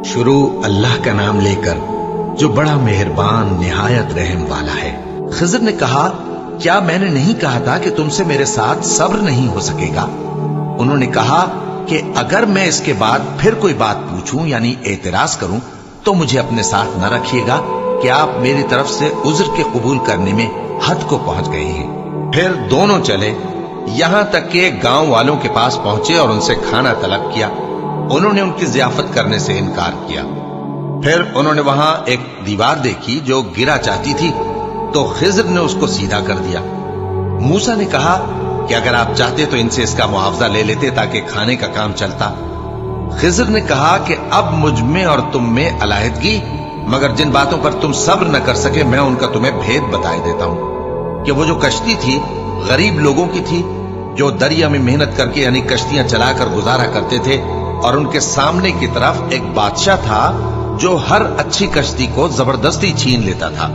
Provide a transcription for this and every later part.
शुरू अल्लाह का नाम लेकर जो बड़ा मेहरबान निहायत रहम वाला है। खिज़र ने कहा, क्या मैंने नहीं कहा था कि तुमसे मेरे साथ सब्र नहीं हो सकेगा? उन्होंने कहा कि अगर मैं इसके बाद फिर कोई बात पूछूं यानी एतराज करूं तो मुझे अपने साथ न रखिएगा कि आप मेरी तरफ से उज्र के कबूल करने में हद को पहुंच गए हैं। फिर दोनों चले, यहां तक कि गांव वालों के पास पहुंचे और उनसे खाना तलब किया। उन्होंने उनकी जियाफत करने से इनकार किया। फिर उन्होंने वहां एक दीवार देखी जो गिरा चाहती थी, तो खिज़र ने उसको सीधा कर दिया। मूसा ने कहा कि अगर आप चाहते तो इनसे इसका मुआवजा ले लेते ताकि खाने का काम चलता। खिज़र ने कहा कि अब मुझ में और तुम में अलहदगी, मगर जिन बातों पर तुम सब्र न कर सके मैं उनका तुम्हें भेद बताए देता हूं कि वो जो कश्ती थी गरीब लोगों की थी जो दरिया में मेहनत करके यानी कश्तियां चलाकर गुजारा करते थे, और उनके सामने की तरफ एक बादशाह था जो हर अच्छी कश्ती को जबरदस्ती छीन लेता था।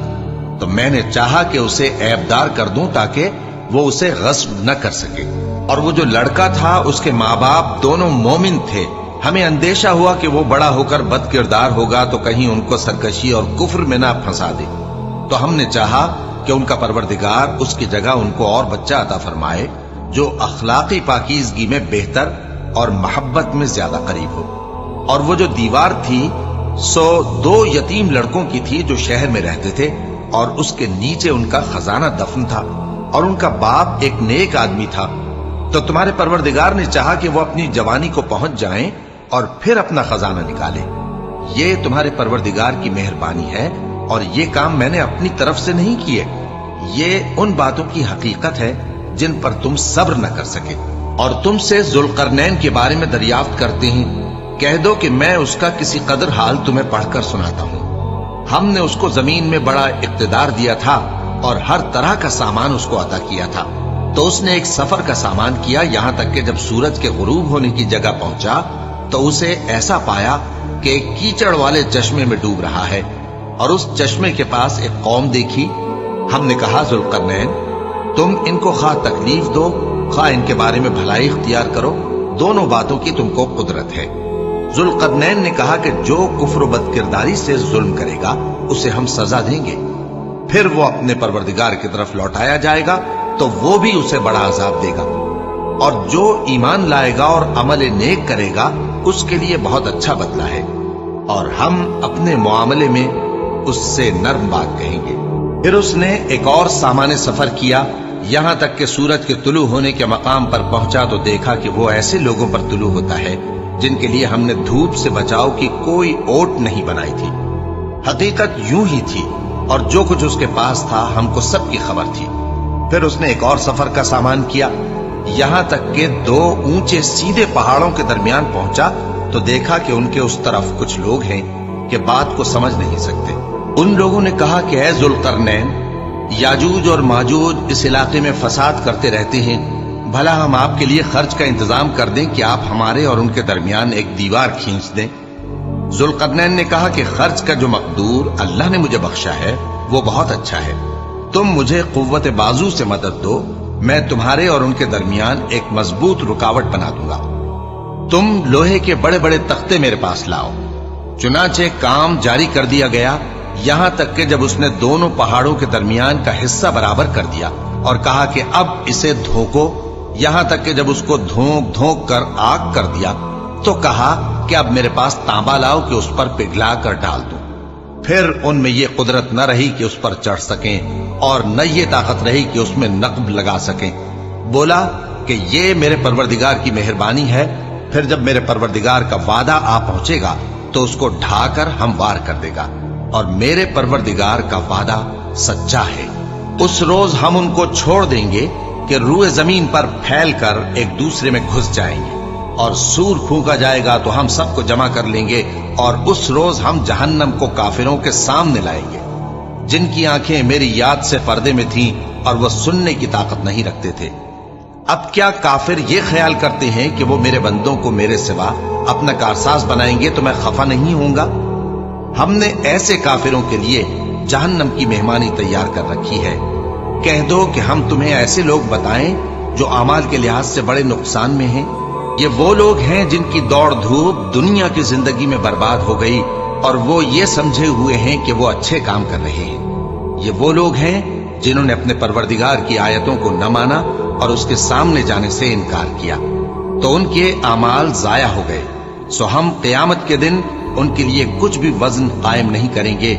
तो मैंने चाहा कि उसे ऐबदार कर दूं ताकि वो उसे गस्ब न कर सके। और वो जो लड़का था उसके माँ बाप दोनों मोमिन थे। हमें अंदेशा हुआ कि वो बड़ा होकर बदकिरदार होगा तो कहीं उनको सरकशी और कुफ्र में ना फंसा दे। तो हमने चाहा कि उनका परवरदिगार उसकी जगह उनको और बच्चा अता फरमाए जो अखलाकी पाकीज़गी में बेहतर और मोहब्बत में ज्यादा करीब हो। और वो जो दीवार थी सो 2 यतीम लड़कों की थी जो शहर में रहते थे, और उसके नीचे उनका खजाना दफन था, और उनका बाप एक नेक आदमी था। तो तुम्हारे परवरदिगार ने चाहा कि वो अपनी जवानी को पहुंच जाएं और फिर अपना खजाना निकाले। ये तुम्हारे परवरदिगार की मेहरबानी है, और ये काम मैंने अपनी तरफ से नहीं किए। ये उन बातों की हकीकत है जिन पर तुम सब्र न कर सके। और तुमसे जुल्करनैन के बारे में दरियाफ्त करते हैं, कह दो कि मैं उसका किसी कदर हाल तुम्हें पढ़कर सुनाता हूं। हमने उसको जमीन में बड़ा इक्तदार दिया था और हर तरह का सामान उसको अता किया था। तो उसने एक सफर का सामान किया, यहां तक कि जब सूरज के गुरूब होने की जगह पहुंचा तो उसे ऐसा पाया कि एक कीचड़ वाले चश्मे में डूब रहा है, और उस चश्मे के पास एक कौम देखी। हमने कहा, जुल्करनैन, तुम इनको खा तकलीफ दो खा इनके बारे में भलाई इख्तियार करो, दोनों बातों की तुमको कुदरत है। जुल्करनैन ने कहा कि जो कुफ्र व बदकिरदारी से जुल्म करेगा उसे हम सजा देंगे। फिर वो अपने परवरदिगार की तरफ लौटाया जाएगा तो वो भी उसे बड़ा अजाब देगा, और जो ईमान लाएगा और अमल नेक करेगा उसके लिए बहुत अच्छा बदला है, और हम अपने मुआमले में उससे नर्म बात कहेंगे। फिर उसने एक और सामान्य सफर किया, यहां तक कि सूरज के तुलू होने के मकाम पर पहुंचा तो देखा कि वो ऐसे लोगों पर तुलू होता है जिनके लिए हमने धूप से बचाव की कोई ओट नहीं बनाई थी। हकीकत यूं ही थी, और जो कुछ उसके पास था हमको सबकी खबर थी। फिर उसने एक और सफर का सामान किया, यहां तक कि 2 ऊंचे सीधे पहाड़ों के दरमियान पहुंचा तो देखा कि उनके उस तरफ कुछ लोग हैं कि बात को समझ नहीं सकते। उन लोगों ने कहा कि ऐ जुल्करनैन, याजूज और माजूज इस इलाके में फसाद करते रहते हैं, भला हम आपके लिए खर्च का इंतजाम कर दें कि आप हमारे और उनके दरमियान एक दीवार खींच दें। जुल्करनैन ने कहा कि खर्च का जो मकदूर अल्लाह ने मुझे बख्शा है वो बहुत अच्छा है। तुम मुझे कुव्वत बाजू से मदद दो, मैं तुम्हारे और उनके दरमियान एक मजबूत रुकावट बना दूंगा। तुम लोहे के बड़े बड़े तख्ते मेरे पास लाओ। चुनाचे काम जारी कर दिया गया, यहां तक कि जब उसने दोनों पहाड़ों के दरमियान का हिस्सा बराबर कर दिया और कहा कि अब इसे धोको, यहां तक कि जब उसको धोंक धोंक कर आग कर दिया तो कहा कि अब मेरे पास तांबा लाओ कि उस पर पिघला कर डाल दूं। फिर उनमें ये कुदरत न रही कि उस पर चढ़ सकें, और न ये ताकत रही कि उसमें नक्ब लगा सकें। बोला कि ये मेरे परवरदिगार की मेहरबानी है। फिर जब मेरे परवरदिगार का वादा आ पहुंचेगा तो उसको ढाकर हम वार कर देगा, और मेरे परवरदिगार का वादा सच्चा है। उस रोज हम उनको छोड़ देंगे कि रूए जमीन पर फैलकर एक दूसरे में घुस जाएंगे, और सूर फूंका जाएगा तो हम सबको जमा कर लेंगे, और उस रोज हम जहन्नम को काफिरों के सामने लाएंगे जिनकी आंखें मेरी याद से पर्दे में थीं और वह सुनने की ताकत नहीं रखते थे। अब क्या काफिर ये ख्याल करते हैं कि वो मेरे बंदों को मेरे सिवा अपना कारसाज बनाएंगे तो मैं खफा नहीं होऊंगा? हमने ऐसे काफिरों के लिए जहन्नम की मेहमानी तैयार कर रखी है। कह दो कि हम तुम्हें ऐसे लोग बताएं जो अमाल के लिहाज से बड़े नुकसान में हैं। یہ وہ لوگ ہیں جن کی دوڑ دھوپ دنیا کی زندگی میں برباد ہو گئی اور وہ یہ سمجھے ہوئے ہیں کہ وہ اچھے کام کر رہے ہیں۔ یہ وہ لوگ ہیں جنہوں نے اپنے پروردگار کی آیتوں کو نہ مانا اور اس کے سامنے جانے سے انکار کیا، تو ان کے اعمال ضائع ہو گئے۔ سو ہم قیامت کے دن ان کے لیے کچھ بھی وزن قائم نہیں کریں گے۔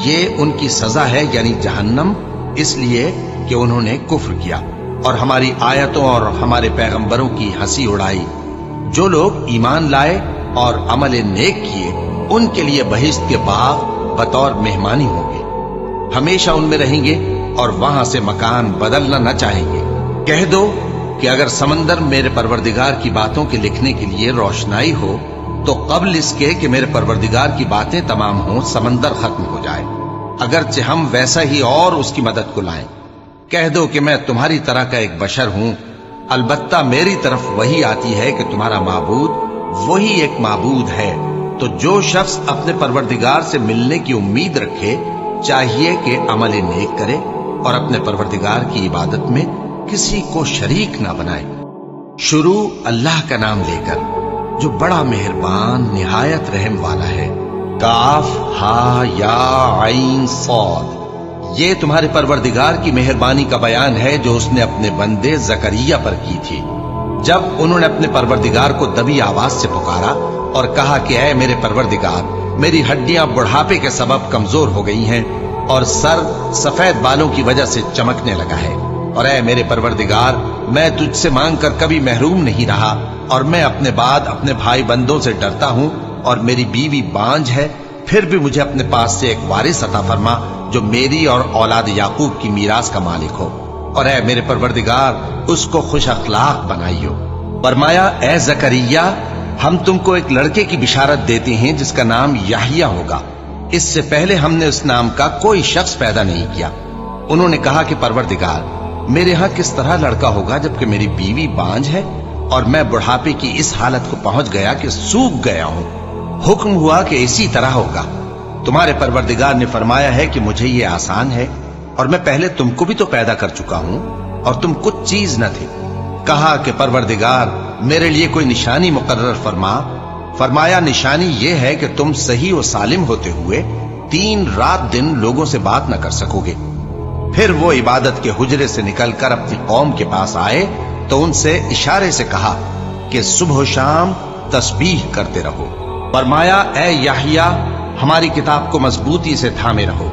یہ ان کی سزا ہے، یعنی جہنم، اس لیے کہ انہوں نے کفر کیا اور ہماری آیتوں اور ہمارے پیغمبروں کی ہنسی اڑائی۔ جو لوگ ایمان لائے اور عمل نیک کیے ان کے لیے بہشت کے باغ بطور مہمانی ہوں گے، ہمیشہ ان میں رہیں گے اور وہاں سے مکان بدلنا نہ چاہیں گے۔ کہہ دو کہ اگر سمندر میرے پروردگار کی باتوں کے لکھنے کے لیے روشنائی ہو تو قبل اس کے کہ میرے پروردگار کی باتیں تمام ہوں سمندر ختم ہو جائے، اگرچہ ہم ویسا ہی اور اس کی مدد کو لائیں۔ کہہ دو کہ میں تمہاری طرح کا ایک بشر ہوں، البتہ میری طرف وہی آتی ہے کہ تمہارا معبود وہی ایک معبود ہے۔ تو جو شخص اپنے پروردگار سے ملنے کی امید رکھے چاہیے کہ عمل نیک کرے اور اپنے پروردگار کی عبادت میں کسی کو شریک نہ بنائے۔ شروع اللہ کا نام لے کر جو بڑا مہربان نہایت رحم والا ہے۔ کاف ہا یا عین صاد، یہ تمہارے پروردگار کی مہربانی کا بیان ہے جو اس نے اپنے بندے زکریا پر کی تھی، جب انہوں نے اپنے پروردگار کو دبی آواز سے پکارا اور کہا کہ اے میرے پروردگار، میری ہڈیاں بڑھاپے کے سبب کمزور ہو گئی ہیں اور سر سفید بالوں کی وجہ سے چمکنے لگا ہے، اور اے میرے پروردگار، میں تجھ سے مانگ کر کبھی محروم نہیں رہا اور میں اپنے بعد اپنے بھائی بندوں سے ڈرتا ہوں اور میری بیوی بانجھ ہے، پھر بھی مجھے اپنے پاس سے ایک وارث عطا فرما جو میری اور اولاد یعقوب کی میراث کا مالک ہو، اور اے میرے پروردگار اس کو خوش اخلاق بنائیو۔ فرمایا اے زکریا، ہم تم کو ایک لڑکے کی بشارت دیتے ہیں جس کا نام یحییٰ ہوگا، اس سے پہلے ہم نے اس نام کا کوئی شخص پیدا نہیں کیا۔ انہوں نے کہا کہ پروردگار، میرے ہاں کس طرح لڑکا ہوگا جبکہ میری بیوی بانجھ ہے اور میں بڑھاپے کی اس حالت کو پہنچ گیا کہ سوکھ گیا ہوں۔ حکم ہوا کہ اسی طرح ہوگا۔ تمہارے پروردگار نے فرمایا ہے کہ مجھے یہ آسان ہے اور میں پہلے تم کو بھی تو پیدا کر چکا ہوں اور تم کچھ چیز نہ تھے۔ کہا کہ پروردگار میرے لیے کوئی نشانی مقرر فرما۔ فرمایا نشانی یہ ہے کہ تم صحیح و سالم ہوتے ہوئے 3 رات دن لوگوں سے بات نہ کر سکو گے۔ پھر وہ عبادت کے حجرے سے نکل کر اپنی قوم کے پاس آئے تو ان سے اشارے سے کہا کہ صبح و شام تسبیح کرتے رہو۔ فرمایا اے یحییٰ، ہماری کتاب کو مضبوطی سے تھامے رہو،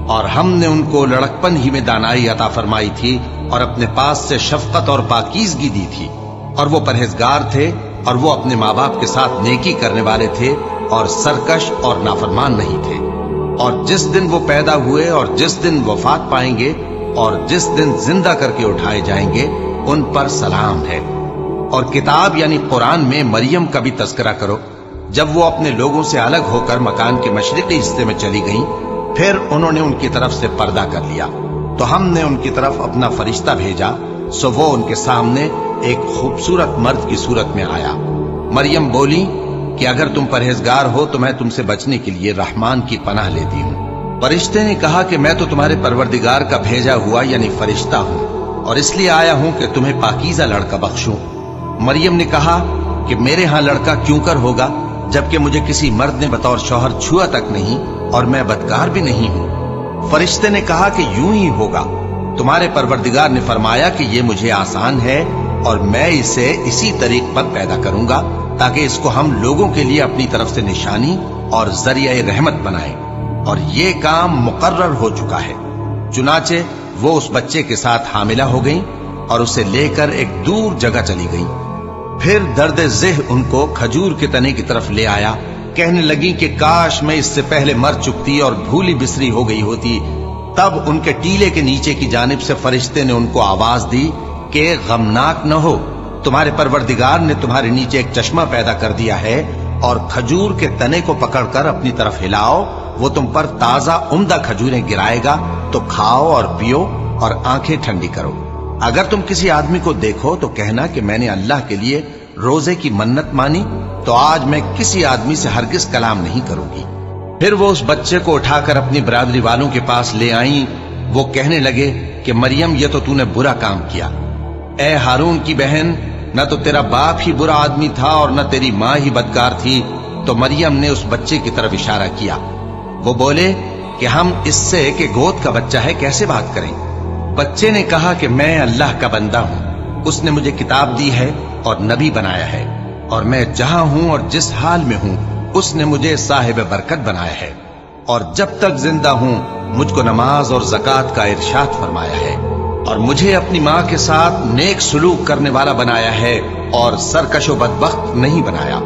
اور ہم نے ان کو لڑکپن ہی میں دانائی عطا فرمائی تھی اور اپنے پاس سے شفقت اور پاکیزگی دی تھی، اور وہ پرہیزگار تھے اور وہ اپنے ماں باپ کے ساتھ نیکی کرنے والے تھے اور سرکش اور نافرمان نہیں تھے۔ اور جس دن وہ پیدا ہوئے اور جس دن وفات پائیں گے اور جس دن زندہ کر کے اٹھائے جائیں گے ان پر سلام ہے۔ اور کتاب یعنی قرآن میں مریم کا بھی تذکرہ کرو، جب وہ اپنے لوگوں سے الگ ہو کر مکان کے مشرقی حصے میں چلی گئیں، پھر انہوں نے ان کی طرف سے پردہ کر لیا، تو ہم نے ان کی طرف اپنا فرشتہ بھیجا، سو وہ ان کے سامنے ایک خوبصورت مرد کی صورت میں آیا۔ مریم بولی کہ اگر تم پرہیزگار ہو تو میں تم سے بچنے کے لیے رحمان کی پناہ لیتی ہوں۔ فرشتے نے کہا کہ میں تو تمہارے پروردگار کا بھیجا ہوا یعنی فرشتہ ہوں، اور اس لیے آیا ہوں کہ تمہیں پاکیزہ لڑکا بخشوں۔ مریم نے کہا کہ میرے ہاں لڑکا کیوں کر ہوگا جبکہ مجھے کسی مرد نے بطور شوہر چھوا تک نہیں اور میں بدکار بھی نہیں ہوں۔ فرشتے نے کہا کہ یوں ہی ہوگا۔ تمہارے پروردگار نے فرمایا کہ یہ مجھے آسان ہے اور میں اسے اسی طریق پر پیدا کروں گا تاکہ اس کو ہم لوگوں کے لیے اپنی طرف سے نشانی اور ذریعہ رحمت بنائیں، اور یہ کام مقرر ہو چکا ہے۔ چنانچہ وہ اس بچے کے ساتھ حاملہ ہو گئیں اور اسے لے کر ایک دور جگہ چلی گئیں۔ پھر درد ذہ ان کو کھجور کے تنے کی طرف لے آیا، کہنے لگی کہ کاش میں اس سے پہلے مر چکتی اور بھولی بسری ہو گئی ہوتی۔ تب ان کے ٹیلے کے نیچے کی جانب سے فرشتے نے ان کو آواز دی کہ غمناک نہ ہو، تمہارے پروردگار نے تمہارے نیچے ایک چشمہ پیدا کر دیا ہے، اور کھجور کے تنے کو پکڑ کر اپنی طرف ہلاؤ، وہ تم پر تازہ عمدہ کھجوریں گرائے گا، تو کھاؤ اور پیو اور آنکھیں ٹھنڈی کرو۔ اگر تم کسی آدمی کو دیکھو تو کہنا کہ میں نے اللہ کے لیے روزے کی منت مانی، تو آج میں کسی آدمی سے ہرگز کلام نہیں کروں گی۔ پھر وہ اس بچے کو اٹھا کر اپنی برادری والوں کے پاس لے آئیں۔ وہ کہنے لگے کہ مریم یہ تو نے برا کام کیا، اے ہارون کی بہن، न तो तेरा बाप ही बुरा आदमी था और न तेरी माँ ही बदकार थी। तो मरियम ने उस बच्चे की तरफ इशारा किया। वो बोले कि हम इससे कि गोद का बच्चा है कैसे बात करें। बच्चे ने कहा कि मैं अल्लाह का बंदा हूँ, उसने मुझे किताब दी है और नबी बनाया है, और मैं जहां हूं और जिस हाल में हूं उसने मुझे साहिब बरकत बनाया है, और जब तक जिंदा हूं मुझको नमाज और ज़कात का इरशाद फरमाया है, और मुझे अपनी माँ के साथ नेक सुलूक करने वाला बनाया है और सरकशो बदबख्त नहीं बनाया।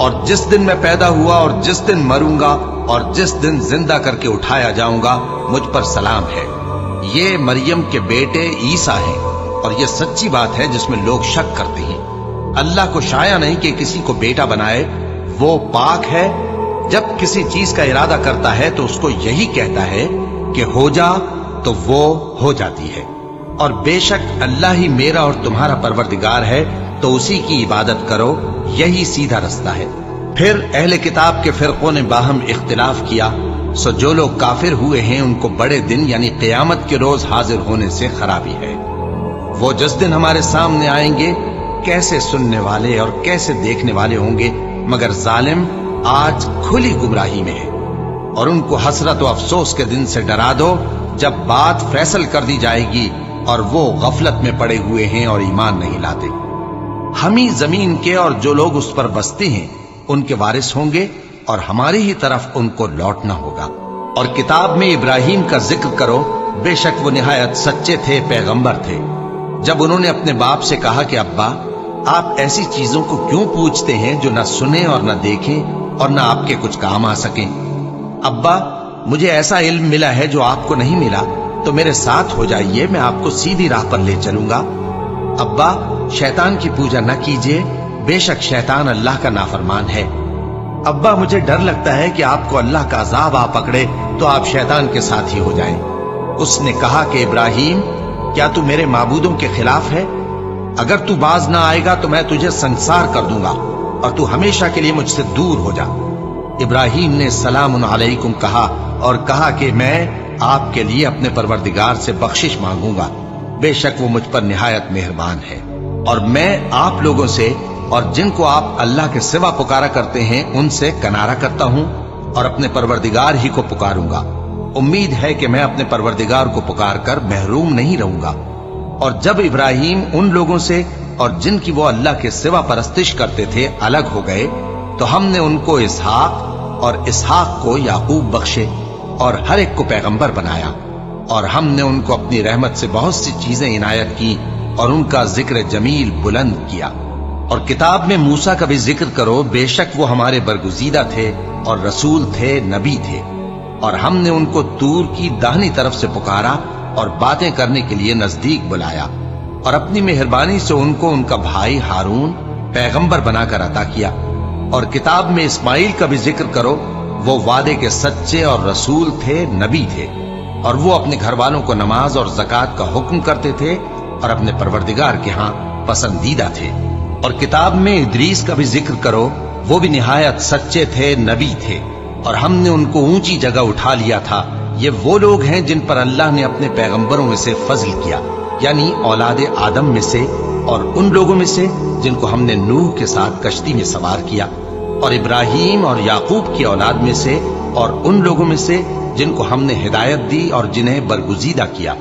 और जिस दिन मैं पैदा हुआ और जिस दिन मरूंगा और जिस दिन जिंदा करके उठाया जाऊंगा मुझ पर सलाम है। ये मरियम के बेटे ईसा हैं, और ये सच्ची बात है जिसमें लोग शक करते हैं। अल्लाह को शाया नहीं कि किसी को बेटा बनाए, वो पाक है। जब किसी चीज का इरादा करता है तो उसको यही कहता है कि हो जा, तो वो हो जाती है। और बेशक अल्लाह ही मेरा और तुम्हारा परवरदिगार है, तो उसी की इबादत करो, यही सीधा रास्ता है। फिर अहले किताब के फिरकों ने बाहम इख्तिलाफ किया, सो जो लोग काफिर हुए हैं उनको बड़े दिन यानी क़यामत के रोज हाजिर होने से खराबी है। वो जिस दिन हमारे सामने आएंगे कैसे सुनने वाले और कैसे देखने वाले होंगे, मगर जालिम आज खुली गुमराही में है। और उनको हसरत व अफसोस के दिन से डरा दो जब बात फैसल कर दी जाएगी और वो गफलत में पड़े हुए हैं और ईमान नहीं लाते। हम ही जमीन के और जो लोग उस पर बसते हैं उनके वारिस होंगे, और हमारी ही तरफ उनको लौटना होगा। और किताब में इब्राहिम का जिक्र करो, बेशक वो निहायत सच्चे थे, पैगंबर थे। जब उन्होंने अपने बाप से कहा कि अब्बा, आप ऐसी चीजों को क्यों पूछते हैं जो ना सुने और ना देखें और ना आपके कुछ काम आ सकें। अब्बा, मुझे ऐसा इल्म मिला है जो आपको नहीं मिला, तो मेरे साथ हो जाइए, मैं आपको सीधी राह पर ले चलूंगा। अब्बा, शैतान की पूजा न कीजिए, बेशक शैतान अल्लाह का नाफरमान है। अब्बा, मुझे डर लगता है कि आपको अल्लाह का अजाब आ पकड़े तो आप शैतान के साथ ही हो जाएं। उसने कहा कि इब्राहिम, क्या तू मेरे माबूदों के खिलाफ है? अगर तू बाज ना आएगा तो मैं तुझे संसार कर दूंगा और तू हमेशा के लिए मुझसे दूर हो जा। इब्राहिम ने सलामुन अलैकुम कहा और कहा कि मैं आपके लिए अपने परवरदिगार से बख्शिश मांगूंगा, बेशक वो मुझ पर निहायत मेहरबान है। और मैं आप लोगों से और जिनको आप अल्लाह के सिवा पुकारा करते हैं उनसे कनारा करता हूं और अपने परवरदिगार ही को पुकारूंगा। उम्मीद है कि मैं अपने परवरदिगार को पुकार कर महरूम नहीं रहूंगा। और जब इब्राहिम उन लोगों से और जिनकी वो अल्लाह के सिवा परस्तिश करते थे अलग हो गए, तो हमने उनको इसहाक और इसहाक को याकूब बख्शे और हर एक को पैगंबर बनाया। और हमने उनको अपनी रहमत से बहुत सी चीजें इनायत की और उनका जिक्र जमील बुलंद किया। और किताब में मूसा का भी जिक्र करो, बेशक वो हमारे बरगुजीदा थे और रसूल थे, नबी थे। और हमने उनको तूर की दाहिनी तरफ से पुकारा और बातें करने के लिए नजदीक बुलाया, और अपनी मेहरबानी से उनको उनका भाई हारून पैगंबर बनाकर अता किया। और किताब में इस्माइल का भी जिक्र करो, वो वादे के सच्चे और रसूल थे, नबी थे, और वो अपने घर वालों को नमाज और ज़कात का हुक्म करते थे और अपने परवरदिगार के यहाँ पसंदीदा थे। और किताब में इदरीस का भी जिक्र करो, वो भी निहायत सच्चे थे, नबी थे, और हमने उनको ऊंची जगह उठा लिया था। ये वो लोग हैं जिन पर अल्लाह ने अपने पैगंबरों में से फजल किया, यानी औलाद आदम में से, और उन लोगों में से जिनको हमने नूह के साथ कश्ती में सवार किया, और इब्राहिम और याकूब की औलाद में से, और उन लोगों में से जिनको हमने हिदायत दी और जिन्हें बरगुजीदा किया।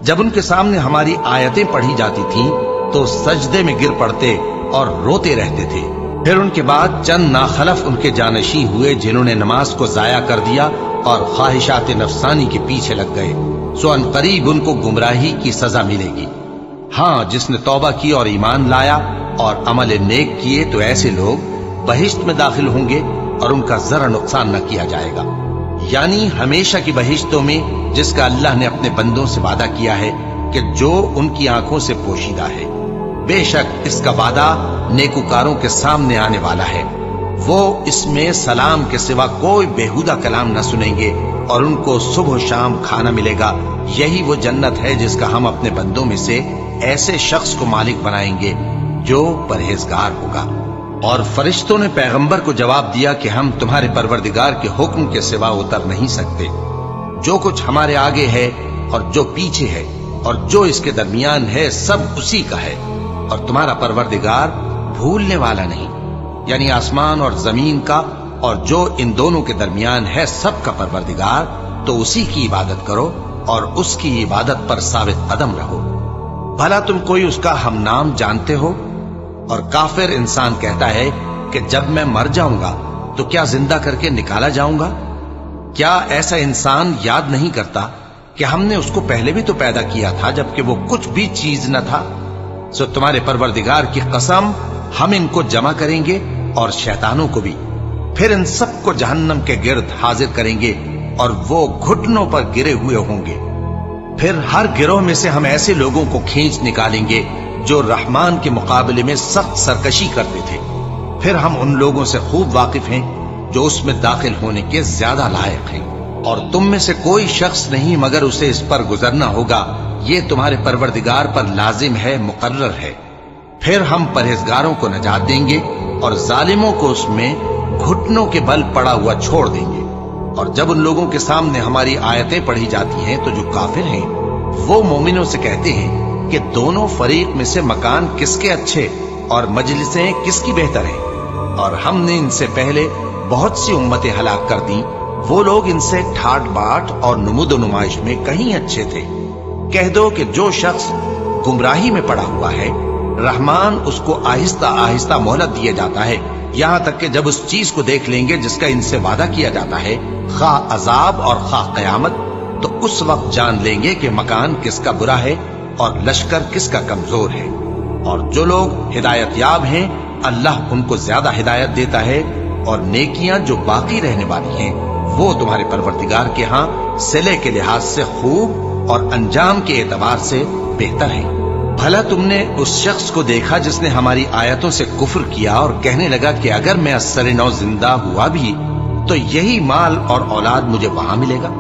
जब उनके सामने हमारी आयतें पढ़ी जाती थीं तो सजदे में गिर पड़ते और रोते रहते थे। फिर उनके बाद चंद नाखलफ उनके जानशी हुए जिन्होंने नमाज को जाया कर दिया और ख्वाहिशात नफसानी के पीछे लग गए, सो अनकरीब उनको गुमराही की सजा मिलेगी। हाँ, जिसने तौबा की और ईमान लाया और अमल नेक किए तो ऐसे लोग बहिश्त में दाखिल होंगे और उनका जरा नुकसान न किया जाएगा, यानी हमेशा की बहिश्तों में जिसका अल्लाह ने अपने बंदों से वादा किया है कि जो उनकी आंखों से पोशीदा है। बेशक इसका वादा नेकुकारों के सामने आने वाला है। वो इसमें सलाम के सिवा कोई बेहुदा कलाम न सुनेंगे और उनको सुबह शाम खाना मिलेगा। यही वो जन्नत है जिसका हम अपने बंदों में से ऐसे शख्स को मालिक बनाएंगे जो परहेजगार होगा। और फरिश्तों ने पैगंबर को जवाब दिया कि हम तुम्हारे परवरदिगार के हुक्म के सिवा उतर नहीं सकते। जो कुछ हमारे आगे है और जो पीछे है और जो इसके दरमियान है सब उसी का है, और तुम्हारा परवरदिगार भूलने वाला नहीं। यानी आसमान और जमीन का और जो इन दोनों के दरमियान है सब का परवरदिगार, तो उसी की इबादत करो और उसकी इबादत पर साबित कदम रहो। भला तुम कोई उसका हम नाम जानते हो? और काफिर इंसान कहता है कि जब मैं मर जाऊंगा तो क्या जिंदा करके निकाला जाऊंगा? क्या ऐसा इंसान याद नहीं करता कि हमने उसको पहले भी तो पैदा किया था जबकि वो कुछ भी चीज न था? सो तुम्हारे परवरदिगार की कसम, हम इनको जमा करेंगे और शैतानों को भी, फिर इन सबको जहन्नम के गिर्द हाजिर करेंगे और वो घुटनों पर गिरे हुए होंगे। फिर हर गिरोह में से हम ऐसे लोगों को खींच निकालेंगे जो रहमान के मुकाबले में सख्त सरकशी करते थे। फिर हम उन लोगों से खूब वाकिफ हैं जो उसमें दाखिल होने के ज्यादा लायक हैं, और तुम में से कोई शख्स नहीं मगर उसे इस पर गुजरना होगा। ये तुम्हारे परवरदिगार पर लाजिम है, मुकर्रर है। फिर हम परहेजगारों को नजात देंगे और जालिमों को उसमें घुटनों के बल पड़ा हुआ छोड़ देंगे। और जब उन लोगों के सामने हमारी आयतें पढ़ी जाती हैं तो जो काफिर हैं वो मोमिनों से कहते हैं कि दोनों फरीक में से मकान किसके अच्छे और मजलिसें किसकी बेहतर हैं। और हमने इनसे पहले बहुत सी उम्मतें हलाक कर दी, वो लोग इनसे ठाट बाट और नुमुद नुमाइश में कहीं अच्छे थे। कह दो कि जो शख्स गुमराही में पड़ा हुआ है, रहमान उसको आहिस्ता आहिस्ता मोहलत दिया जाता है, यहां तक कि जब उस चीज को देख लेंगे जिसका इनसे वादा किया जाता है, खा अजाब और खा कयामत, तो उस वक्त जान लेंगे कि मकान किसका बुरा है और लश्कर किसका कमजोर है। और जो लोग हिदायत याब हैं, अल्लाह उनको ज्यादा हिदायत देता है, और नेकियां जो बाकी रहने वाली हैं वो तुम्हारे परवरदिगार के यहाँ सिले के लिहाज से खूब और अंजाम के एतबार से बेहतर है। भला तुमने उस शख्स को देखा जिसने हमारी आयतों से कुफ्र किया और कहने लगा कि अगर मैं अस्सर नौ जिंदा हुआ भी तो यही माल और औलाद मुझे वहां मिलेगा?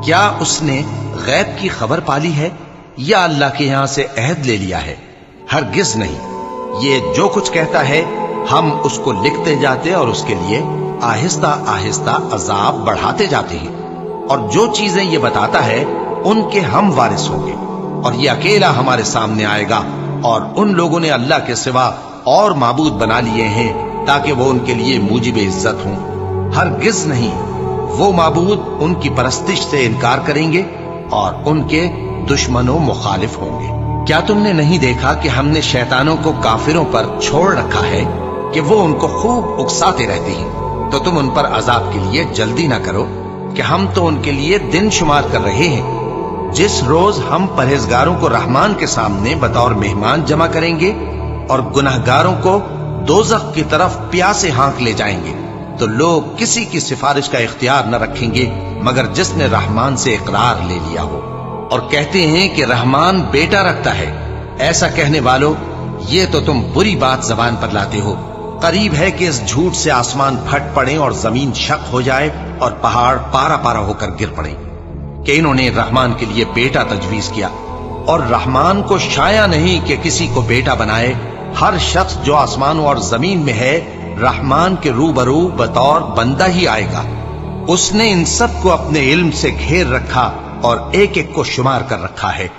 क्या उसने गैब की खबर पाली है या अल्लाह के यहां से अहद ले लिया है? हरगिज नहीं। ये जो कुछ कहता है हम उसको लिखते जाते और उसके लिए आहिस्ता आहिस्ता अजाब बढ़ाते जाते हैं। और जो चीजें ये बताता है उनके हम वारिस होंगे, और ये अकेला हमारे सामने आएगा। और उन लोगों ने अल्लाह के सिवा और माबूद बना लिए हैं ताकि वो उनके लिए मूजिब इज्जत हों। हरगिज नहीं, वो माबूद उनकी परस्तिश से इनकार करेंगे और उनके दुश्मनों मुखालिफ होंगे। क्या तुमने नहीं देखा कि हमने शैतानों को काफिरों पर छोड़ रखा है कि वो उनको खूब उकसाते रहते हैं? तो तुम उन पर अजाब के लिए जल्दी ना करो कि हम तो उनके लिए दिन शुमार कर रहे हैं। जिस रोज हम परहेजगारों को रहमान के सामने बतौर मेहमान जमा करेंगे और गुनाहगारों को दोज़ख की तरफ प्यासे हाँक ले जाएंगे, तो लोग किसी की सिफारिश का इख्तियार न रखेंगे मगर जिसने रहमान से इकरार ले लिया हो। और कहते हैं कि रहमान बेटा रखता है। ऐसा कहने वालों, ये तो तुम बुरी बात जबान पर लाते हो। करीब है कि इस झूठ से आसमान फट पड़े और जमीन शक हो जाए और पहाड़ पारा पारा होकर गिर पड़े कि इन्होंने रहमान के लिए बेटा तजवीज किया। और रहमान को शाया नहीं कि किसी को बेटा बनाए। हर शख्स जो आसमानों और जमीन में है रहमान के रूबरू बतौर बंदा ही आएगा। उसने इन सब को अपने इल्म से घेर रखा और एक एक को शुमार कर रखा है।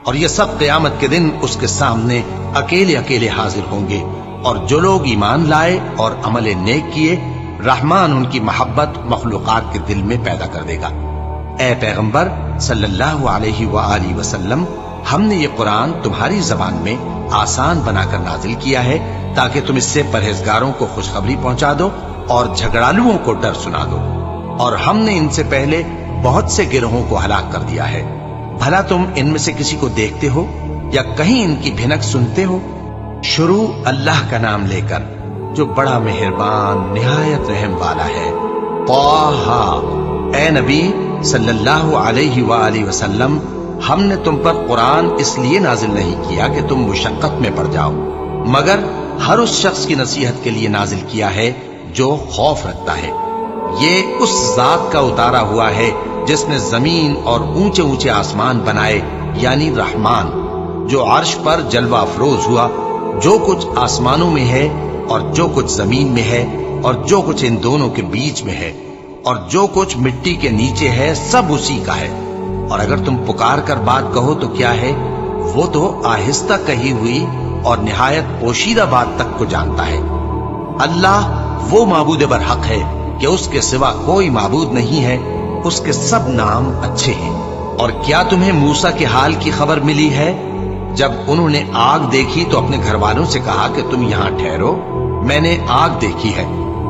और ये सब क़यामत के दिन उसके सामने अकेले अकेले हाजिर होंगे। और जो लोग ईमान लाए और अमल नेक किए, रहमान उनकी मोहब्बत मखलूकात के दिल में पैदा कर देगा। ए पैगंबर सल्लल्लाहु अलैहि वआलिहि वसल्लम, हमने ये कुरान तुम्हारी जबान में आसान बनाकर नाजिल किया है ताकि तुम इससे परहेजगारों को खुशखबरी पहुंचा दो और झगड़ालुओं को डर सुना दो। और हमने इनसे पहले बहुत से गिरोहों को हलाक कर दिया है। भला तुम इनमें से किसी को देखते हो या कहीं इनकी भिनक सुनते हो? शुरू अल्लाह का नाम लेकर जो बड़ा मेहरबान निहायत रहम वाला है। ताहा, ए नबी सल्लल्लाहु अलैहि वआलिहि वसल्लम, हमने तुम पर कुरान इसलिए नाजिल नहीं किया कि तुम मुशक्कत में पड़ जाओ, मगर हर उस शख्स की नसीहत के लिए नाजिल किया है जो खौफ रखता है। ये उस जात का उतारा हुआ है जिसने जमीन और ऊंचे ऊंचे आसमान बनाए, यानी रहमान, जो अर्श पर जलवा अफरोज हुआ। जो कुछ आसमानों में है और जो कुछ जमीन में है और जो कुछ इन दोनों के बीच में है और जो कुछ मिट्टी के नीचे है, सब उसी का है। और अगर तुम पुकार कर बात कहो तो क्या है, वो तो आहिस्ता कही हुई और निहायत पोशीदा बात तक को जानता है। अल्लाह वो माबूद बरहक है कि उसके सिवा कोई माबूद नहीं है, उसके सब नाम अच्छे हैं। और क्या तुम्हें मूसा के हाल की खबर मिली है? जब उन्होंने आग देखी तो अपने घर वालों से कहा कि तुम यहां ठहरो, मैंने आग देखी है,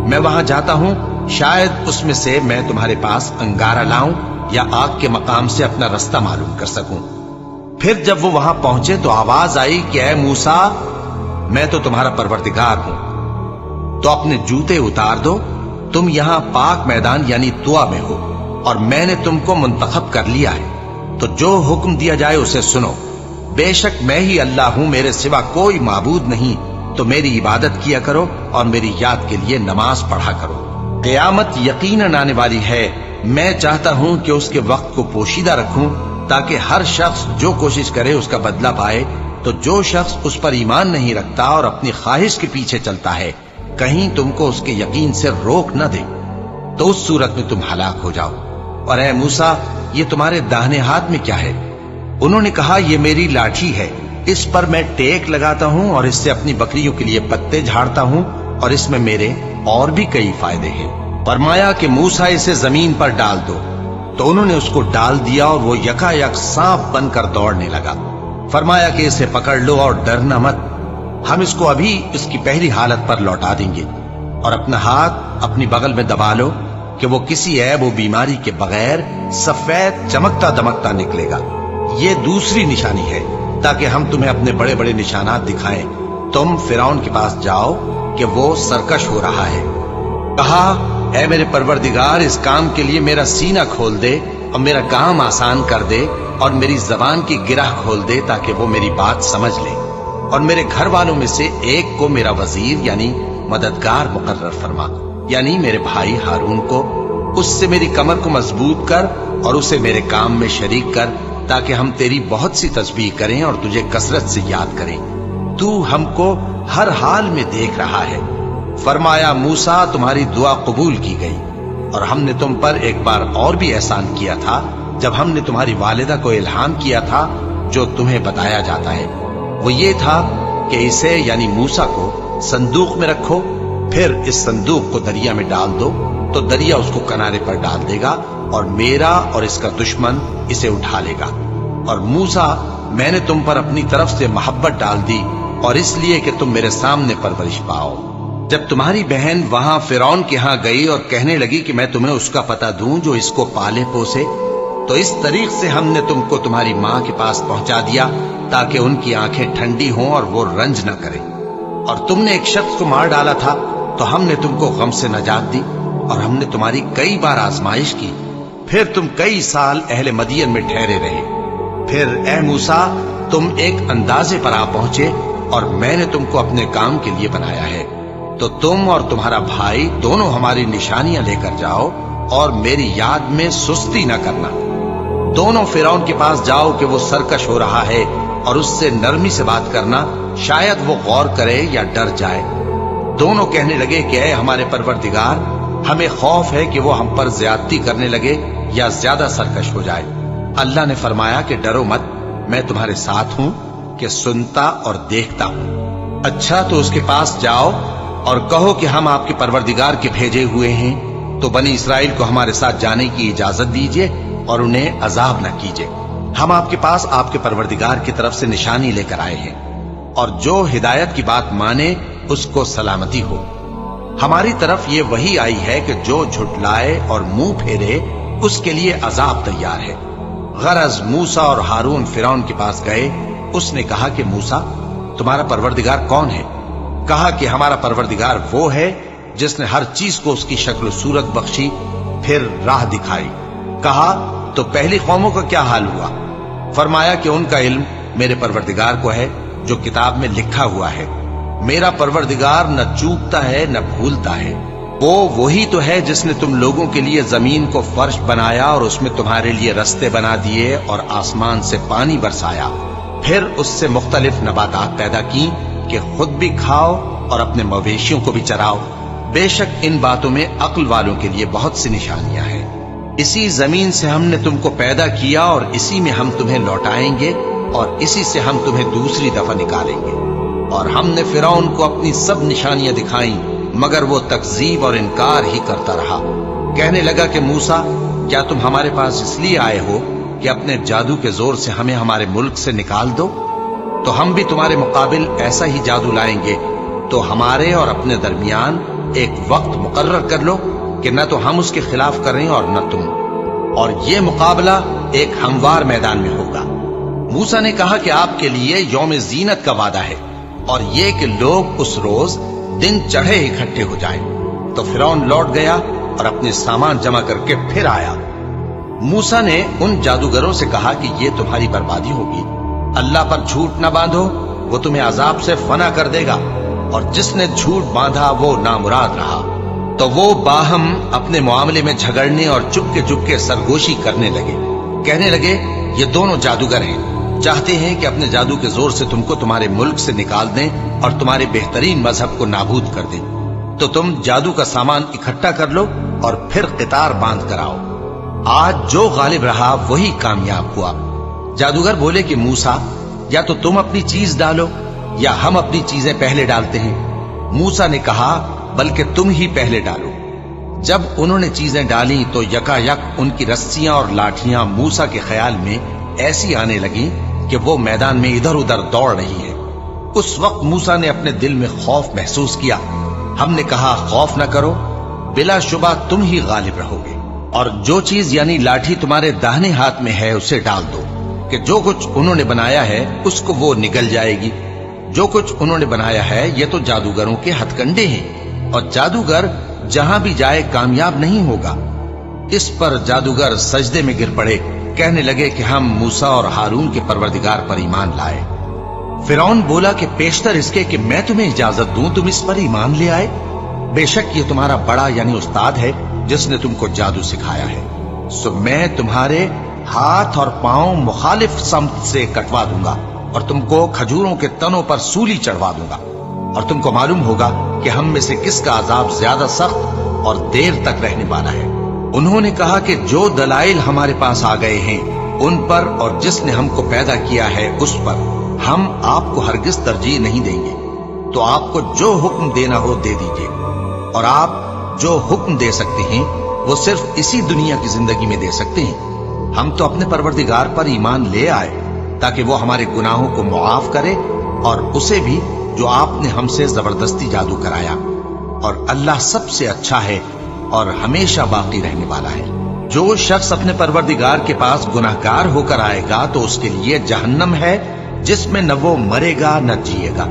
मैं वहां जाता हूं, शायद उसमें से मैं तुम्हारे पास अंगारा लाऊं या आग के मकाम से अपना रास्ता मालूम कर सकूं। फिर जब वो वहां पहुंचे तो आवाज आई कि ऐ मूसा, मैं तो तुम्हारा परवरदिगार हूं, तो अपने जूते उतार दो, तुम यहां पाक मैदान यानी तुआ में हो और मैंने तुमको मुंतखब कर लिया है, तो जो हुक्म दिया जाए उसे सुनो। बेशक मैं ही अल्लाह हूं, मेरे सिवा कोई माबूद नहीं, तो मेरी इबादत किया करो और मेरी याद के लिए नमाज पढ़ा करो। क़यामत यकीनन आने वाली है, मैं चाहता हूं कि उसके वक्त को पोशीदा रखूं ताकि हर शख्स जो कोशिश करे उसका बदला पाए। तो जो शख्स उस पर ईमान नहीं रखता और अपनी ख्वाहिश के पीछे चलता है, कहीं तुमको उसके यकीन से रोक न दे, तो उस सूरत में तुम हलाक हो जाओ। और ऐ मूसा, ये तुम्हारे दाहिने हाथ में क्या है? उन्होंने कहा, ये मेरी लाठी है, इस पर मैं टेक लगाता हूं और इससे अपनी बकरियों के लिए पत्ते झाड़ता हूं और इसमें मेरे और भी कई फायदे हैं। फरमाया कि मूसा इसे जमीन पर डाल दो, तो उन्होंने उसको डाल दिया और वो यकायक सांप बनकर दौड़ने लगा। फरमाया कि इसे पकड़ लो और डरना मत, हम इसको अभी इसकी पहली हालत पर लौटा देंगे। और अपना हाथ अपनी बगल में दबा लो कि वो किसी ऐब व बीमारी के बगैर सफेद चमकता दमकता निकलेगा। ये दूसरी निशानी है ताकि हम तुम्हें अपने बड़े बड़े निशानात दिखाएं। तुम फिरौन के पास जाओ कि वो सरकश हो रहा है। कहा, ऐ मेरे परवरदिगार, इस काम के लिए मेरा सीना खोल दे और मेरा काम आसान कर दे और मेरी जबान की गिरह खोल दे ताकि वो मेरी बात समझ ले। और मेरे घर वालों में से एक को मेरा वजीर यानी मददगार मुकर्रर फरमा, यानी मेरे भाई हारून को। उससे मेरी कमर को मजबूत कर और उसे मेरे काम में शरीक कर, ताकि हम तेरी बहुत सी तस्बीह करें और तुझे कसरत से याद करें। तू हमको हर हाल में देख रहा है। फरमाया, मूसा, तुम्हारी दुआ कबूल की गई और हमने तुम पर एक बार और भी एहसान किया था जब हमने तुम्हारी वालिदा को इल्हाम किया था जो तुम्हें बताया जाता है। वो ये था कि इसे यानी मूसा को संदूक में रखो, फिर इस संदूक को दरिया में डाल दो तो दरिया उसको किनारे पर डाल देगा और मेरा और इसका दुश्मन इसे उठा लेगा। और मूसा, मैंने तुम पर अपनी तरफ से मोहब्बत डाल दी और इसलिए कि तुम मेरे सामने परवरिश पाओ। जब तुम्हारी बहन वहां फिरौन के यहां गई और कहने लगी कि मैं तुम्हें उसका पता दूं जो इसको पाले पोसे, तो इस तरीक से हमने तुमको तुम्हारी मां के पास पहुंचा दिया ताकि उनकी आंखें ठंडी हों और वो रंज न करें। और तुमने एक शख्स को मार डाला था तो हमने तुमको गम से नजात दी और हमने तुम्हारी कई बार आजमाइश की, फिर तुम कई साल अहले मदियन में ठहरे रहे। फिर ए मूसा, तुम एक अंदाजे पर आ पहुंचे और मैंने तुमको अपने काम के लिए बनाया है, तो तुम और तुम्हारा भाई दोनों हमारी निशानियां लेकर जाओ और मेरी याद में सुस्ती न करना। दोनों फिरौन के पास जाओ कि वो सरकश हो रहा है और उससे नरमी से बात करना, शायद वो गौर करे या डर जाए। दोनों कहने लगे कि ऐ हमारे परवरदिगार, हमें खौफ है कि वो हम पर ज्यादती करने लगे या ज्यादा सरकश हो जाए। अल्लाह ने फरमाया कि डरो मत, मैं तुम्हारे साथ हूं कि सुनता और देखता हूं। अच्छा, तो उसके पास जाओ और कहो कि हम आपके परवरदिगार के भेजे हुए हैं, तो बनी इसराइल को हमारे साथ जाने की इजाजत दीजिए और उन्हें अजाब न कीजिए। हम आपके पास आपके परवरदिगार की तरफ से निशानी लेकर आए हैं और जो हिदायत की बात माने उसको सलामती हो। हमारी तरफ ये वही आई है कि जो झुटलाए और मुंह फेरे उसके लिए अजाब तैयार है। गरज मूसा और हारून फिरौन के पास गए। उसने कहा कि मूसा, तुम्हारा परवरदिगार कौन है? कहा कि हमारा परवरदिगार वो है जिसने हर चीज को उसकी शक्ल सूरत बख्शी, फिर राह दिखाई। कहा, तो पहली कौमों का क्या हाल हुआ? फरमाया कि उनका इल्म मेरे परवरदिगार को है जो किताब में लिखा हुआ है। मेरा परवरदिगार न चूकता है न भूलता है। वो वही तो है जिसने तुम लोगों के लिए जमीन को फर्श बनाया और उसमें तुम्हारे लिए रास्ते बना दिए और आसमान से पानी बरसाया, फिर उससे मुख्तलिफ नबातात पैदा की कि खुद भी खाओ और अपने मवेशियों को भी चराओ। बेशक इन बातों में अक्ल वालों के लिए बहुत सी निशानियां हैं। इसी जमीन से हमने तुमको पैदा किया और इसी में हम तुम्हें लौटाएंगे और इसी से हम तुम्हें दूसरी दफा निकालेंगे। اور ہم نے فرعون کو اپنی سب نشانیاں دکھائیں، مگر وہ تکذیب اور انکار ہی کرتا رہا۔ کہنے لگا کہ موسیٰ، کیا تم ہمارے پاس اس لیے آئے ہو کہ اپنے جادو کے زور سے ہمیں ہمارے ملک سے نکال دو؟ تو ہم بھی تمہارے مقابل ایسا ہی جادو لائیں گے، تو ہمارے اور اپنے درمیان ایک وقت مقرر کر لو کہ نہ تو ہم اس کے خلاف کریں اور نہ تم، اور یہ مقابلہ ایک ہموار میدان میں ہوگا۔ موسیٰ نے کہا کہ آپ کے لیے یوم زینت کا وعدہ ہے، اور یہ کہ لوگ اس روز دن چڑھے اکٹھے ہو جائیں۔ تو فرعون لوٹ گیا اور اپنے سامان جمع کر کے پھر آیا۔ موسیٰ نے ان جادوگروں سے کہا کہ یہ تمہاری بربادی ہوگی، اللہ پر جھوٹ نہ باندھو، وہ تمہیں عذاب سے فنا کر دے گا، اور جس نے جھوٹ باندھا وہ نامراد رہا۔ تو وہ باہم اپنے معاملے میں جھگڑنے اور چپکے سرگوشی کرنے لگے۔ کہنے لگے، یہ دونوں جادوگر ہیں، چاہتے ہیں کہ اپنے جادو کے زور سے تم کو تمہارے ملک سے نکال دیں اور تمہارے بہترین مذہب کو نابود کر دیں۔ تو تم جادو کا سامان اکٹھا کر لو اور پھر قطار باندھ کر آؤ۔ آج جو غالب رہا وہی کامیاب ہوا۔ جادوگر بولے کہ موسیٰ، یا تو تم اپنی چیز ڈالو یا ہم اپنی چیزیں پہلے ڈالتے ہیں۔ موسیٰ نے کہا، بلکہ تم ہی پہلے ڈالو۔ جب انہوں نے چیزیں ڈالی تو یکا یک ان کی رسیاں اور لاٹھیاں موسیٰ کے خیال میں ایسی آنے لگیں کہ وہ میدان میں ادھر ادھر دوڑ رہی ہے۔ اس وقت موسیٰ نے اپنے دل میں خوف محسوس کیا۔ ہم نے کہا، خوف نہ کرو، بلا شبہ تم ہی غالب رہو گے، اور جو چیز یعنی لاٹھی تمہارے داہنے ہاتھ میں ہے اسے ڈال دو، کہ جو کچھ انہوں نے بنایا ہے اس کو وہ نگل جائے گی۔ جو کچھ انہوں نے بنایا ہے یہ تو جادوگروں کے ہتھ کنڈے ہیں، اور جادوگر جہاں بھی جائے کامیاب نہیں ہوگا۔ اس پر جادوگر سجدے میں گر پڑے، کہنے لگے کہ ہم موسیٰ اور ہارون کے پروردگار پر ایمان لائے۔ فرعون بولا کہ پیشتر اس کے کہ میں تمہیں اجازت دوں تم اس پر ایمان لے آئے؟ بے شک یہ تمہارا بڑا یعنی استاد ہے جس نے تم کو جادو سکھایا ہے، سو میں تمہارے ہاتھ اور پاؤں مخالف سمت سے کٹوا دوں گا، اور تم کو کھجوروں کے تنوں پر سولی چڑھوا دوں گا، اور تم کو معلوم ہوگا کہ ہم میں سے کس کا عذاب زیادہ سخت اور دیر تک رہنے والا ہے۔ انہوں نے کہا کہ جو دلائل ہمارے پاس آ گئے ہیں ان پر اور جس نے ہم کو پیدا کیا ہے اس پر ہم آپ کو ہرگز ترجیح نہیں دیں گے، تو آپ کو جو حکم دینا ہو دے دیجیے، اور آپ جو حکم دے سکتے ہیں وہ صرف اسی دنیا کی زندگی میں دے سکتے ہیں۔ ہم تو اپنے پروردگار پر ایمان لے آئے تاکہ وہ ہمارے گناہوں کو معاف کرے، اور اسے بھی جو آپ نے ہم سے زبردستی جادو کرایا، اور اللہ سب سے اچھا ہے اور ہمیشہ باقی رہنے والا ہے۔ جو شخص اپنے پروردگار کے پاس گناہگار ہو کر آئے گا تو اس کے لیے جہنم ہے جس میں نہ وہ مرے گا نہ جیے گا،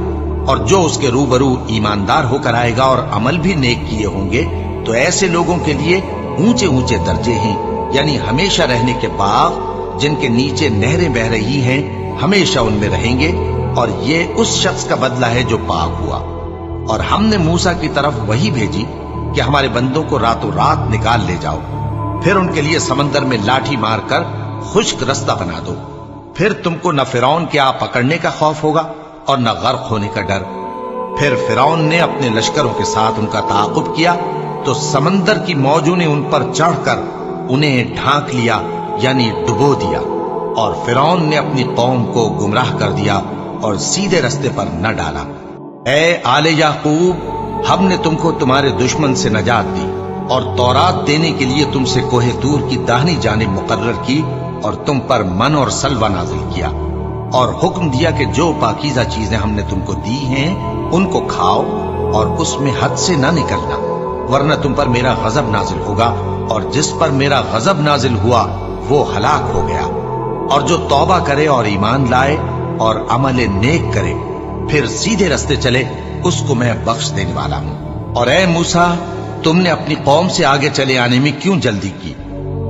اور جو اس کے روبرو ایماندار ہو کر آئے گا اور عمل بھی نیک کیے ہوں گے تو ایسے لوگوں کے لیے اونچے اونچے درجے ہیں، یعنی ہمیشہ رہنے کے باغ جن کے نیچے نہریں بہ رہی ہیں، ہمیشہ ان میں رہیں گے، اور یہ اس شخص کا بدلہ ہے جو پاک ہوا۔ اور ہم نے موسیٰ کی طرف وحی بھیجی کہ ہمارے بندوں کو راتوں رات نکال لے جاؤ، پھر ان کے لیے سمندر میں لاٹھی مار کر خشک رستہ بنا دو، پھر تم کو نہ فرعون کے آ پکڑنے کا خوف ہوگا اور نہ غرق ہونے کا ڈر۔ پھر فرعون نے اپنے لشکروں کے ساتھ ان کا تعاقب کیا تو سمندر کی موجوں نے ان پر چڑھ کر انہیں ڈھانک لیا، یعنی ڈبو دیا، اور فرعون نے اپنی قوم کو گمراہ کر دیا اور سیدھے رستے پر نہ ڈالا۔ اے آل یعقوب، ہم نے تم کو تمہارے دشمن سے نجات دی اور تورات دینے کے لیے تم سے کوہ طور کی داہنی جانب مقرر کی، اور تم پر من اور سلوہ نازل کیا، اور حکم دیا کہ جو پاکیزہ چیزیں ہم نے تم کو دی ہیں ان کو کھاؤ اور اس میں حد سے نہ نکلنا، ورنہ تم پر میرا غضب نازل ہوگا، اور جس پر میرا غضب نازل ہوا وہ ہلاک ہو گیا۔ اور جو توبہ کرے اور ایمان لائے اور عمل نیک کرے پھر سیدھے رستے چلے اس کو میں بخش دینے والا ہوں۔ اور اے موسیٰ، تم نے اپنی قوم سے آگے چلے آنے میں کیوں جلدی کی؟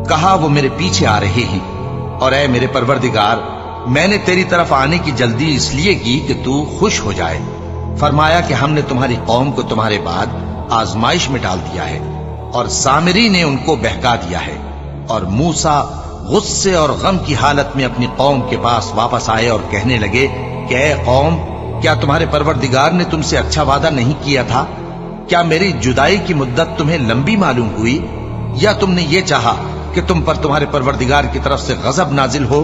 کہا وہ میرے پیچھے آ رہے ہیں۔ اور اے میرے پروردگار، میں نے تیری طرف آنے کی جلدی اس لیے کی کہ تو خوش ہو جائے۔ فرمایا کہ ہم نے تمہاری قوم کو تمہارے بعد آزمائش میں ڈال دیا ہے، اور سامری نے ان کو بہکا دیا ہے۔ اور موسیٰ غصے اور غم کی حالت میں اپنی قوم کے پاس واپس آئے اور کہنے لگے کہ اے قوم، کیا تمہارے پروردگار نے تم سے اچھا وعدہ نہیں کیا تھا؟ کیا میری جدائی کی مدت تمہیں لمبی معلوم ہوئی، یا تم نے یہ چاہا کہ تم پر تمہارے پروردگار کی طرف سے غضب نازل ہو،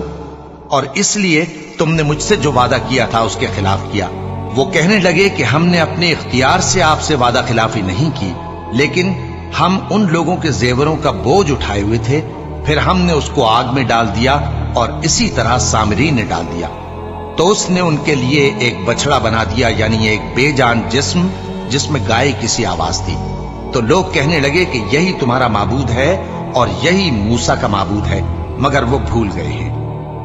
اور اس لیے تم نے مجھ سے جو وعدہ کیا تھا اس کے خلاف کیا؟ وہ کہنے لگے کہ ہم نے اپنے اختیار سے آپ سے وعدہ خلافی نہیں کی، لیکن ہم ان لوگوں کے زیوروں کا بوجھ اٹھائے ہوئے تھے، پھر ہم نے اس کو آگ میں ڈال دیا اور اسی طرح سامری نے ڈال دیا۔ تو اس نے ان کے لیے ایک بچڑا بنا دیا، یعنی ایک بے جان جسم جس میں گائے کسی آواز تھی۔ تو لوگ کہنے لگے کہ یہی تمہارا معبود ہے اور یہی موسیٰ کا معبود ہے، مگر وہ بھول گئے ہیں۔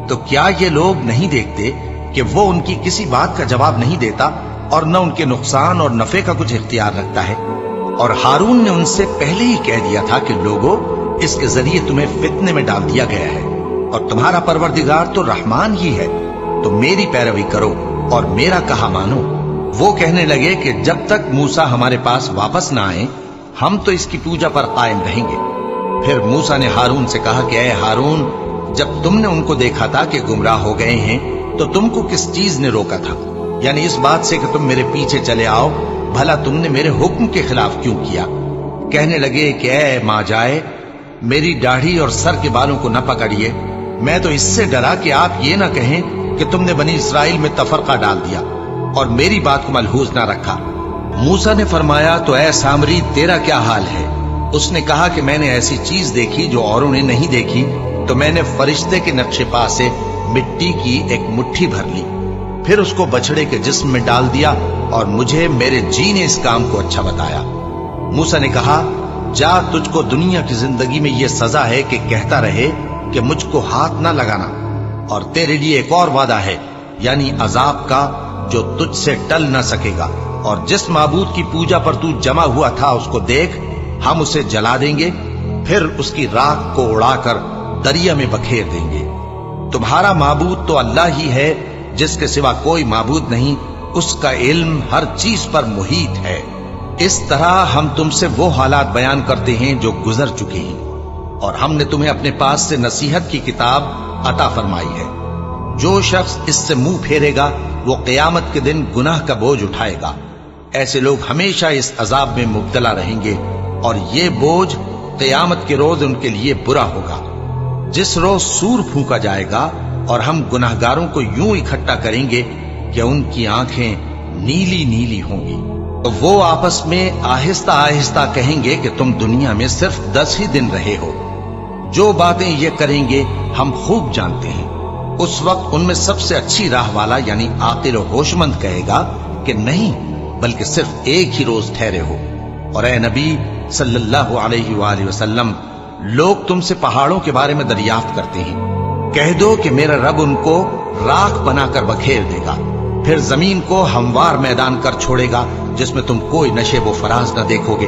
تو کیا یہ لوگ نہیں دیکھتے کہ وہ ان کی کسی بات کا جواب نہیں دیتا اور نہ ان کے نقصان اور نفع کا کچھ اختیار رکھتا ہے؟ اور ہارون نے ان سے پہلے ہی کہہ دیا تھا کہ لوگوں، اس کے ذریعے تمہیں فتنے میں ڈال دیا گیا ہے، اور تمہارا پروردگار تو رحمان ہی ہے، تو میری پیروی کرو اور میرا کہا مانو۔ وہ کہنے لگے کہ جب تک موسیٰ ہمارے پاس واپس نہ آئے ہم تو اس کی پوجا پر قائم رہیں گے۔ پھر موسیٰ نے ہارون سے کہا کہ اے ہارون، جب تم نے ان کو دیکھا تھا کہ گمراہ ہو گئے ہیں تو تم کو کس چیز نے روکا تھا؟ یعنی اس بات سے کہ تم میرے پیچھے چلے آؤ، بھلا تم نے میرے حکم کے خلاف کیوں کیا؟ کہنے لگے کہ اے ماں جائے، میری داڑھی اور سر کے بالوں کو نہ پکڑیے، میں تو اس سے ڈرا کہ آپ یہ نہ کہیں کہ تم نے بنی اسرائیل میں تفرقہ ڈال دیا اور میری بات کو ملحوظ نہ رکھا۔ موسیٰ نے فرمایا تو اے سامری، تیرا کیا حال ہے؟ اس نے کہا کہ میں نے ایسی چیز دیکھی جو اوروں نے نہیں دیکھی، تو میں نے فرشتے کے نقش پا سے مٹی کی ایک مٹھی بھر لی، پھر اس کو بچڑے کے جسم میں ڈال دیا، اور مجھے میرے جی نے اس کام کو اچھا بتایا۔ موسیٰ نے کہا جا، تجھ کو دنیا کی زندگی میں یہ سزا ہے کہ کہتا رہے کہ مجھ کو ہاتھ نہ لگانا، اور تیرے لیے ایک اور وعدہ ہے، یعنی عذاب کا جو تجھ سے ٹل نہ سکے گا، اور جس معبود کی پوجا پر تو جمع ہوا تھا اس کو دیکھ، ہم اسے جلا دیں گے، پھر اس کی راکھ کو اڑا کر دریا میں بکھیر دیں گے۔ تمہارا معبود تو اللہ ہی ہے، جس کے سوا کوئی معبود نہیں، اس کا علم ہر چیز پر محیط ہے۔ اس طرح ہم تم سے وہ حالات بیان کرتے ہیں جو گزر چکے ہیں، اور ہم نے تمہیں اپنے پاس سے نصیحت کی کتاب عطا فرمائی ہے۔ جو شخص اس سے منہ پھیرے گا وہ قیامت کے دن گناہ کا بوجھ اٹھائے گا۔ ایسے لوگ ہمیشہ اس عذاب میں مبتلا رہیں گے، اور یہ بوجھ قیامت کے روز ان کے لیے برا ہوگا، جس روز سور پھونکا جائے گا، اور ہم گناہگاروں کو یوں اکٹھا کریں گے کہ ان کی آنکھیں نیلی نیلی ہوں گی۔ تو وہ آپس میں آہستہ آہستہ کہیں گے کہ تم دنیا میں صرف 10 ہی دن رہے ہو، جو باتیں یہ کریں گے ہم خوب جانتے ہیں۔ اس وقت ان میں سب سے اچھی راہ والا یعنی عاقل و ہوش مند کہے گا کہ نہیں، بلکہ صرف ایک ہی روز ٹھہرے ہو۔ اور اے نبی صلی اللہ علیہ وآلہ وسلم، لوگ تم سے پہاڑوں کے بارے میں دریافت کرتے ہیں، کہہ دو کہ میرا رب ان کو راکھ بنا کر بکھیر دے گا، پھر زمین کو ہموار میدان کر چھوڑے گا جس میں تم کوئی نشیب و فراز نہ دیکھو گے۔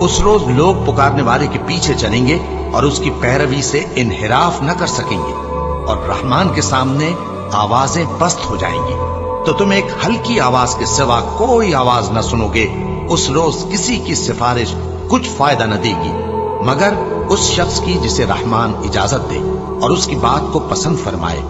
اس روز لوگ پکارنے والے کے پیچھے چلیں گے اور اس کی پیروی سے انحراف نہ کر سکیں گے، اور رحمان کے سامنے آوازیں پست ہو جائیں گی، تو تم ایک ہلکی آواز کے سوا کوئی آواز نہ سنو گے۔ اس روز کسی کی سفارش کچھ فائدہ نہ دے گی مگر اس شخص کی جسے رحمان اجازت دے اور اس کی بات کو پسند فرمائے۔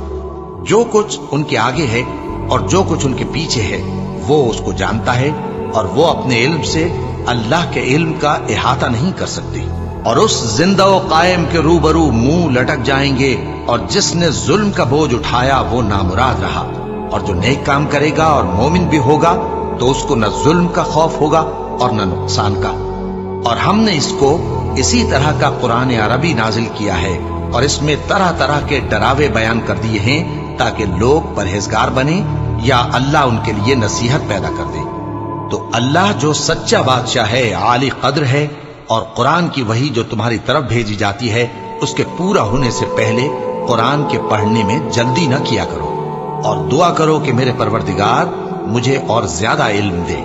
جو کچھ ان کے آگے ہے اور جو کچھ ان کے پیچھے ہے وہ اس کو جانتا ہے، اور وہ اپنے علم سے اللہ کے علم کا احاطہ نہیں کر سکتے۔ اور اس زندہ و قائم کے روبرو منہ لٹک جائیں گے، اور جس نے ظلم کا بوجھ اٹھایا وہ نامراد رہا، اور جو نیک کام کرے گا اور مومن بھی ہوگا تو اس کو نہ ظلم کا خوف ہوگا اور نہ نقصان کا۔ اور ہم نے اس کو اسی طرح کا قرآن عربی نازل کیا ہے، اور اس میں طرح طرح کے ڈراوے بیان کر دیے ہیں تاکہ لوگ پرہیزگار بنیں یا اللہ ان کے لیے نصیحت پیدا کر دے۔ تو اللہ جو سچا بادشاہ ہے، عالی قدر ہے، اور قرآن کی وحی جو تمہاری طرف بھیجی جاتی ہے اس کے پورا ہونے سے پہلے قرآن کے پڑھنے میں جلدی نہ کیا کرو، اور دعا کرو کہ میرے پروردگار مجھے اور زیادہ علم دے۔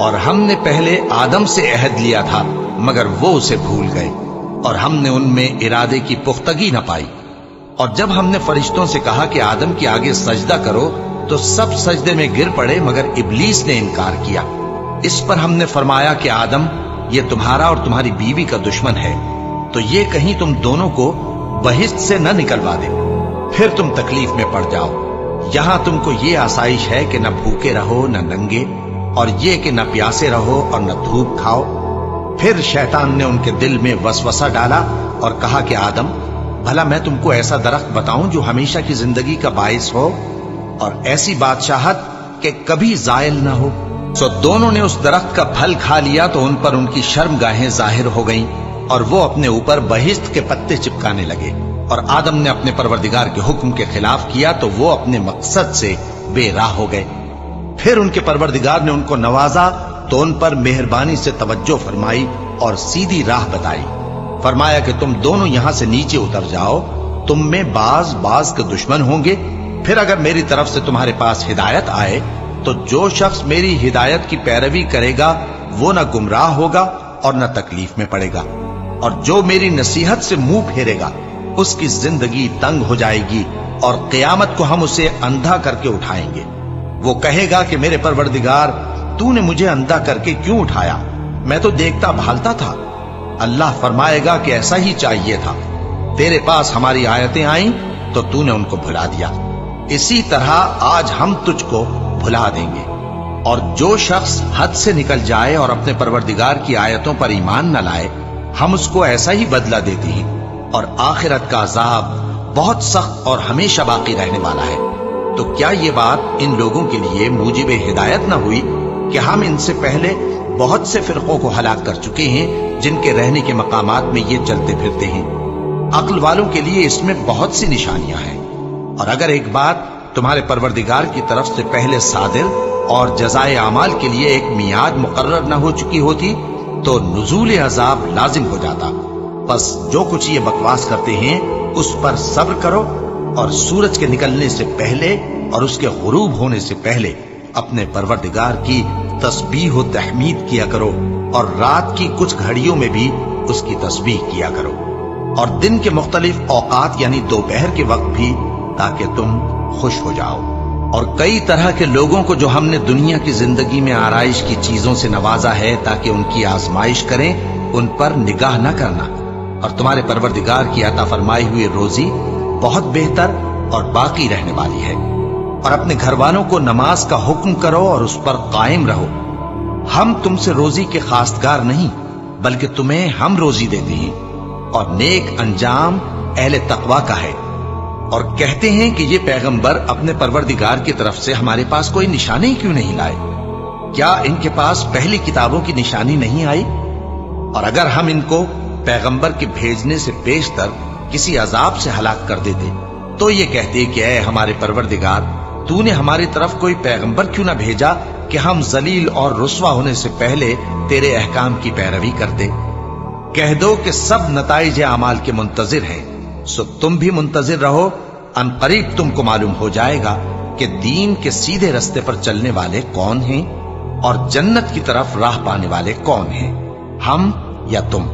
اور ہم نے پہلے آدم سے عہد لیا تھا مگر وہ اسے بھول گئے، اور ہم نے ان میں ارادے کی پختگی نہ پائی۔ اور جب ہم نے فرشتوں سے کہا کہ آدم کے آگے سجدہ کرو تو سب سجدے میں گر پڑے مگر ابلیس نے انکار کیا۔ اس پر ہم نے فرمایا کہ آدم، یہ تمہارا اور تمہاری بیوی کا دشمن ہے، تو یہ کہیں تم دونوں کو بہشت سے نہ نکلوا دے، پھر تم تکلیف میں پڑ جاؤ۔ یہاں تم کو یہ آسائش ہے کہ نہ بھوکے رہو نہ ننگے، اور یہ کہ نہ پیاسے رہو اور نہ دھوپ کھاؤ۔ پھر شیطان نے ان کے دل میں وسوسہ ڈالا اور کہا کہ آدم، بھلا میں تم کو ایسا درخت بتاؤں جو ہمیشہ کی زندگی کا باعث ہو، اور ایسی بادشاہت کہ کبھی زائل نہ ہو۔ سو دونوں نے اس درخت کا پھل کھا لیا تو ان پر ان کی شرمگاہیں ظاہر ہو گئیں اور وہ اپنے اوپر بہشت کے پتے چپکانے لگے، اور آدم نے اپنے پروردگار کے حکم کے خلاف کیا تو وہ اپنے مقصد سے بے راہ ہو گئے۔ پھر ان کے پروردگار نے ان کو نوازا تو ان پر مہربانی سے توجہ فرمائی اور سیدھی راہ بتائی۔ فرمایا کہ تم دونوں یہاں سے نیچے اتر جاؤ، تم میں بعض کے دشمن ہوں گے، پھر اگر میری طرف سے تمہارے پاس ہدایت آئے تو جو شخص میری ہدایت کی پیروی کرے گا وہ نہ گمراہ ہوگا اور نہ تکلیف میں پڑے گا، اور جو میری نصیحت سے منہ پھیرے گا اس کی زندگی تنگ ہو جائے گی اور قیامت کو ہم اسے اندھا کر کے اٹھائیں گے۔ وہ کہے گا کہ میرے پروردگار تو نے مجھے اندھا کر کے کیوں اٹھایا، میں تو دیکھتا بھالتا تھا۔ اللہ فرمائے گا کہ ایسا ہی چاہیے تھا، تیرے پاس ہماری آیتیں آئیں تو تو نے ان کو بھلا دیا، اسی طرح آج ہم تجھ کو بھلا دیں گے۔ اور جو شخص حد سے نکل جائے اور اپنے پروردگار کی آیتوں پر ایمان نہ لائے ہم اس کو ایسا ہی بدلہ دیتے ہیں، اور آخرت کا عذاب بہت سخت اور ہمیشہ باقی رہنے والا ہے۔ تو کیا یہ بات ان لوگوں کے لیے موجب ہدایت نہ ہوئی کہ ہم ان سے پہلے بہت سے فرقوں کو ہلاک کر چکے ہیں جن کے رہنے کے مقامات میں یہ چلتے پھرتے ہیں۔ عقل والوں کے لیے اس میں بہت سی نشانیاں ہیں، اور اگر ایک بات تمہارے پروردگار کی طرف سے پہلے صادر اور جزائے اعمال کے لیے ایک میعاد مقرر نہ ہو چکی ہوتی تو نزول عذاب لازم ہو جاتا۔ بس جو کچھ یہ بکواس کرتے ہیں اس پر صبر کرو، اور سورج کے نکلنے سے پہلے اور اس کے غروب ہونے سے پہلے اپنے پروردگار کی تسبیح و تحمید کیا کرو، اور رات کی کچھ گھڑیوں میں بھی اس کی تسبیح کیا کرو، اور دن کے مختلف اوقات یعنی دوپہر کے وقت بھی، تاکہ تم خوش ہو جاؤ۔ اور کئی طرح کے لوگوں کو جو ہم نے دنیا کی زندگی میں آرائش کی چیزوں سے نوازا ہے تاکہ ان کی آزمائش کریں، ان پر نگاہ نہ کرنا، اور تمہارے پروردگار کی عطا فرمائی ہوئی روزی بہت بہتر اور باقی رہنے والی ہے۔ اور اپنے گھر والوں کو نماز کا حکم کرو اور اس پر قائم رہو۔ ہم تم سے روزی کے خواستگار نہیں بلکہ تمہیں ہم روزی دیتے ہیں، اور نیک انجام اہل تقوی کا ہے۔ اور کہتے ہیں کہ یہ پیغمبر اپنے پروردگار کی طرف سے ہمارے پاس کوئی نشانی کیوں نہیں لائے؟ کیا ان کے پاس پہلی کتابوں کی نشانی نہیں آئی؟ اور اگر ہم ان کو پیغمبر کے بھیجنے سے بیشتر کسی عذاب سے ہلاک کر دیتے تو یہ کہتے کہ اے ہمارے پروردگار تو نے ہماری طرف کوئی پیغمبر کیوں نہ بھیجا کہ ہم ذلیل اور رسوا ہونے سے پہلے تیرے احکام کی پیروی کرتے۔ کہہ دو کہ سب نتائج اعمال کے منتظر ہیں، سو تم بھی منتظر رہو، ان قریب تم کو معلوم ہو جائے گا کہ دین کے سیدھے رستے پر چلنے والے کون ہیں اور جنت کی طرف راہ پانے والے کون ہیں، ہم یا تم۔